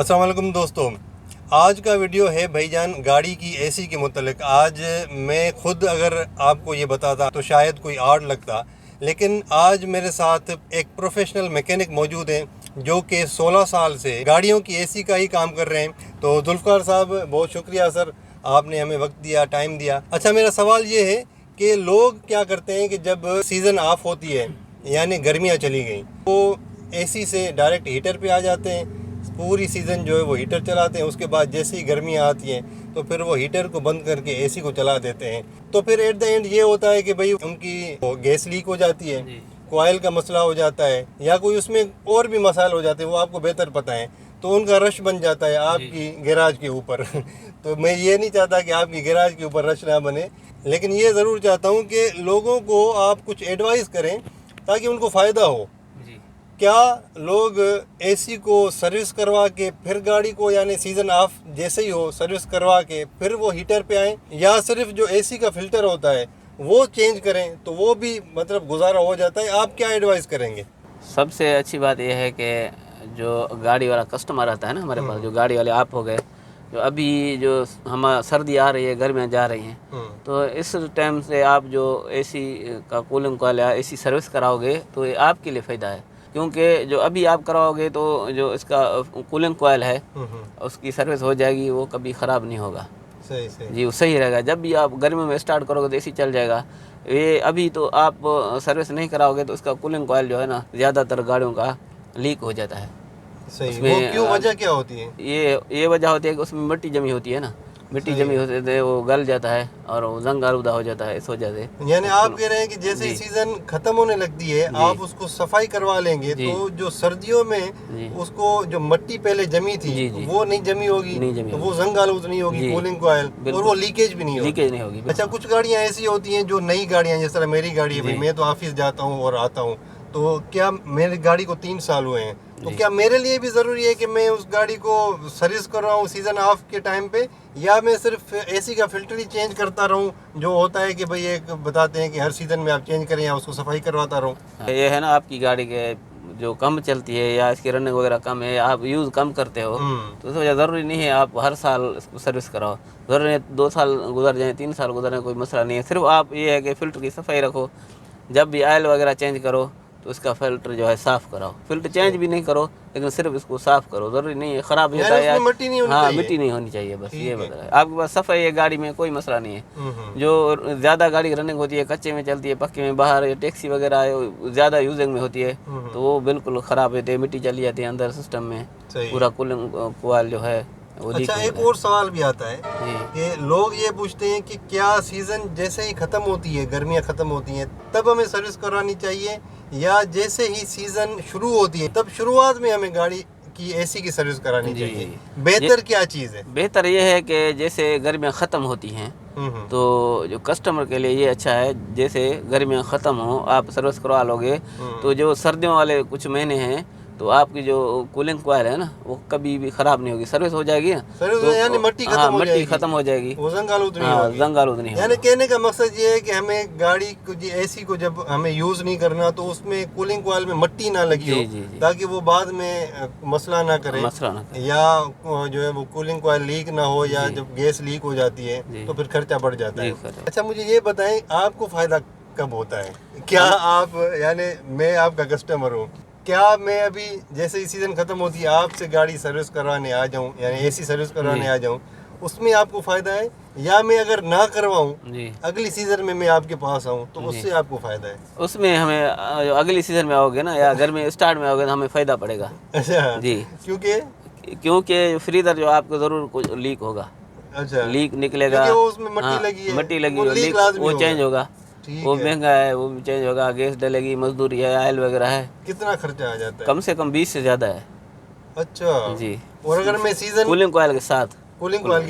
अस्सलाम वालेकुम दोस्तों, आज का वीडियो है भाईजान गाड़ी की एसी के मुतल्लिक। आज मैं खुद अगर आपको ये बताता तो शायद कोई आड़ लगता, लेकिन आज मेरे साथ एक प्रोफेशनल मैकेनिक मौजूद हैं जो कि 16 साल से गाड़ियों की एसी का ही काम कर रहे हैं। तो जुल्फ़िकार साहब, बहुत शुक्रिया सर, आपने हमें वक्त दिया, टाइम दिया। अच्छा, मेरा सवाल ये है कि लोग क्या करते हैं कि जब सीज़न ऑफ होती है यानी गर्मियाँ चली गई तो एसी से डायरेक्ट हीटर पे आ जाते हैं, पूरी सीज़न जो है वो हीटर चलाते हैं। उसके बाद जैसे ही गर्मियाँ आती हैं तो फिर वो हीटर को बंद करके एसी को चला देते हैं। तो फिर एट द एंड ये होता है कि भाई उनकी गैस लीक हो जाती है, कोयल का मसला हो जाता है, या कोई उसमें और भी मसाइल हो जाते हैं, वो आपको बेहतर पता है। तो उनका रश बन जाता है आपकी गैराज के ऊपर। तो मैं ये नहीं चाहता कि आपकी गैराज के ऊपर रश ना बने, लेकिन ये ज़रूर चाहता हूँ कि लोगों को आप कुछ एडवाइस करें ताकि उनको फ़ायदा हो। क्या लोग एसी को सर्विस करवा के फिर गाड़ी को, यानी सीज़न ऑफ जैसे ही हो सर्विस करवा के फिर वो हीटर पे आएँ, या सिर्फ जो एसी का फ़िल्टर होता है वो चेंज करें तो वो भी मतलब गुजारा हो जाता है? आप क्या एडवाइस करेंगे? सबसे अच्छी बात यह है कि जो गाड़ी वाला कस्टमर आता है ना हमारे पास, जो गाड़ी वाले आप हो गए, जो अभी जो हम सर्दी आ रही है, गर्मियाँ जा रही हैं, तो इस टाइम से आप जो एसी का कूलिंग कॉइल या एसी सर्विस कराओगे तो ये आपके लिए फ़ायदा है। क्योंकि जो अभी आप कराओगे तो जो इसका कूलिंग कॉइल है उसकी सर्विस हो जाएगी, वो कभी ख़राब नहीं होगा। सही जी, वो सही रहेगा। जब भी आप गर्मी में स्टार्ट करोगे तो एसी चल जाएगा। ये अभी तो आप सर्विस नहीं कराओगे तो इसका कूलिंग कॉइल जो है ना, ज़्यादातर गाड़ियों का लीक हो जाता है। सही। वो क्यों, वजह क्या होती है? ये वजह होती है कि उसमें मिट्टी जमी होती है ना, मिट्टी जमी होती है, वो गल जाता है और वो जंग आलूदा हो जाता है इस वजह से। यानी आप कह रहे हैं कि जैसे ही सीजन खत्म होने लगती है आप उसको सफाई करवा लेंगे तो जो सर्दियों में उसको जो मिट्टी पहले जमी थी वो नहीं जमी होगी, तो वो जंग आलूद नहीं होगी कूलिंग कॉइल, और वो लीकेज भी नहीं होगी। अच्छा, कुछ गाड़ियाँ ऐसी होती हैं जो नई गाड़ियाँ, जिस तरह मेरी गाड़ी है, मैं तो ऑफिस जाता हूँ और आता हूँ, तो क्या मेरी गाड़ी को 3 साल हुए हैं, तो क्या मेरे लिए भी ज़रूरी है कि मैं उस गाड़ी को सर्विस करवाऊँ सीज़न ऑफ के टाइम पे, या मैं सिर्फ एसी का फ़िल्टर ही चेंज करता रहूँ? जो होता है कि भाई एक बताते हैं कि हर सीज़न में आप चेंज करें या उसको सफाई करवाता रहूँ। ये है ना, आपकी गाड़ी के जो कम चलती है या इसकी रनिंग वगैरह कम है, आप यूज़ कम करते हो, तो उस वजह ज़रूरी नहीं है आप हर साल इसको सर्विस कराओ। ज़रूरी है 2 साल गुजर जाएँ, 3 साल गुजर जाएँ, कोई मसला नहीं है। सिर्फ आप ये है कि फ़िल्टर की सफाई रखो, जब भी ऑयल वगैरह चेंज करो तो इसका फ़िल्टर जो है साफ़ कराओ। फ़िल्टर चेंज भी नहीं करो, लेकिन सिर्फ इसको साफ़ करो। ज़रूरी नहीं है ख़राब होता है, मिट्टी नहीं होनी चाहिए। मिट्टी नहीं होनी चाहिए, बस ये बता है। आपके पास सफ़ाई है गाड़ी में, कोई मसला नहीं है। जो ज़्यादा गाड़ी रनिंग होती है, कच्चे में चलती है, पक्के में, बाहर या टैक्सी वगैरह ज़्यादा यूजिंग में होती है, तो वो बिल्कुल ख़राब होती है, मिट्टी चली जाती है अंदर सिस्टम में, पूरा कूलिंग कॉइल जो है। अच्छा, एक और सवाल भी आता है कि लोग ये पूछते हैं कि क्या सीज़न जैसे ही ख़त्म होती है, गर्मियाँ ख़त्म होती हैं, तब हमें सर्विस करानी चाहिए, या जैसे ही सीज़न शुरू होती है तब शुरुआत में हमें गाड़ी की एसी की सर्विस करानी चाहिए? बेहतर क्या चीज़ है? बेहतर ये है कि जैसे गर्मियाँ ख़त्म होती हैं तो जो कस्टमर के लिए ये अच्छा है, जैसे गर्मियाँ ख़त्म हो आप सर्विस करवा लोगे तो जो सर्दियों वाले कुछ महीने हैं तो आपकी जो कूलिंग कॉइल है ना, वो कभी भी ख़राब नहीं होगी, सर्विस हो जाएगी ना, तो यानी मिट्टी खत्म हो जाएगी, वो जंग आलूद नहीं होगी। जंग आलूद नहीं यानी कहने का मकसद ये है कि हमें गाड़ी को एसी को जब हमें यूज़ नहीं करना तो उसमें कूलिंग कॉइल में मिट्टी ना लगी हो, ताकि वो बाद में मसला ना करे, या जो है वो कूलिंग कॉइल लीक ना हो, या जब गैस लीक हो जाती है तो फिर खर्चा बढ़ जाता है। अच्छा, मुझे ये बताएं, आपको फ़ायदा कब होता है? क्या आप, यानी मैं आपका कस्टमर हूँ, क्या मैं अभी जैसे ही सीज़न ख़त्म होती है आपसे गाड़ी सर्विस करवाने आ जाऊँ, यानी एसी सर्विस करवाने आ जाऊँ, उसमें आपको फ़ायदा है, या मैं अगर ना करवाऊँ अगली सीज़न में मैं आपके पास आऊँ तो उससे आपको फ़ायदा है? उसमें हमें अगली सीज़न में आओगे ना या गर्मी स्टार्ट में आओगे तो हमें फ़ायदा पड़ेगा। अच्छा जी, क्योंकि फ्रीजर जो आपको ज़रूर लीक होगा। अच्छा, लीक निकलेगा, उसमें मिट्टी लगी वो चेंज होगा, वो महंगा है, वो भी चेंज होगा, गैस डलेगी, मजदूरी है, ऑयल वगैरह है। कितना खर्चा आ जाता है? कम से कम 20 से ज़्यादा है। अच्छा जी, और अगर मैं सीज़न कूलिंग कॉइल के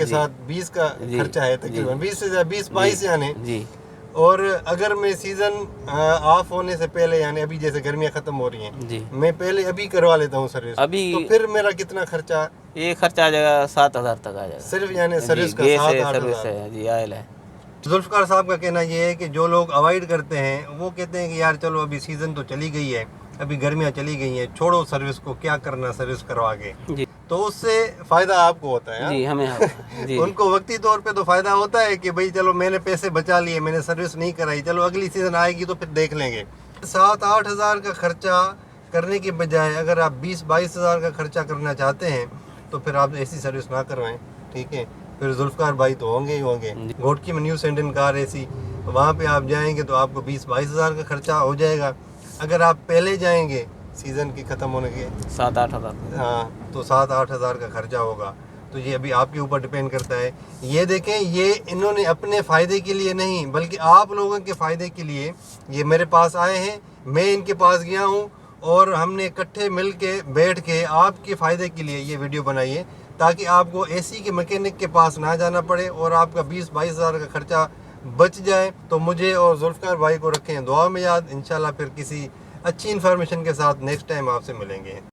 साथ 20 का खर्चा है तकरीबन, 20 से 22 यानी जी। और अगर मैं सीज़न ऑफ होने से पहले, यानी अभी जैसे गर्मियाँ ख़त्म हो रही हैं जी, मैं पहले अभी करवा लेता हूँ सर्विस अभी, तो फिर मेरा कितना खर्चा? ये खर्चा आ जाएगा 7,000 तक आ जाएगा सिर्फ, यानी सर्विस का 7-8 है जी, ऑयल है। जुल्फ़िकार साहब का कहना ये है कि जो लोग अवॉइड करते हैं वो कहते हैं कि यार चलो अभी सीज़न तो चली गई है, अभी गर्मियाँ चली गई हैं, छोड़ो सर्विस को, क्या करना सर्विस करवा के। तो उससे फ़ायदा आपको होता है। हाँ? जी हमें जी उनको वक्ती तौर पे तो फ़ायदा होता है कि भाई चलो मैंने पैसे बचा लिए, मैंने सर्विस नहीं कराई, चलो अगली सीज़न आएगी तो फिर देख लेंगे। 7-8 हज़ार का खर्चा करने के बजाय अगर आप 20-22 हज़ार का खर्चा करना चाहते हैं तो फिर आप ऐसी सर्विस ना करवाएं, ठीक है। फिर जुल्फ़कार भाई तो होंगे ही होंगे। घोटकी में न्यू सेंडन कार एसी, वहाँ पे आप जाएंगे तो आपको 20-22 हज़ार का खर्चा हो जाएगा। अगर आप पहले जाएंगे सीज़न की ख़त्म होने के 7-8 हज़ार, हाँ, तो 7-8 हज़ार का खर्चा होगा। तो ये अभी आपके ऊपर डिपेंड करता है। ये देखें, ये इन्होंने अपने फ़ायदे के लिए नहीं बल्कि आप लोगों के फ़ायदे के लिए ये मेरे पास आए हैं, मैं इनके पास गया हूँ और हमने इकट्ठे मिल के बैठ के आपके फ़ायदे के लिए ये वीडियो बनाई है, ताकि आपको एसी के मैकेनिक के पास ना जाना पड़े और आपका 20-22 हज़ार का खर्चा बच जाए। तो मुझे और जुल्फ़कार भाई को रखें दुआ में याद। इंशाल्लाह फिर किसी अच्छी इन्फॉर्मेशन के साथ नेक्स्ट टाइम आपसे मिलेंगे।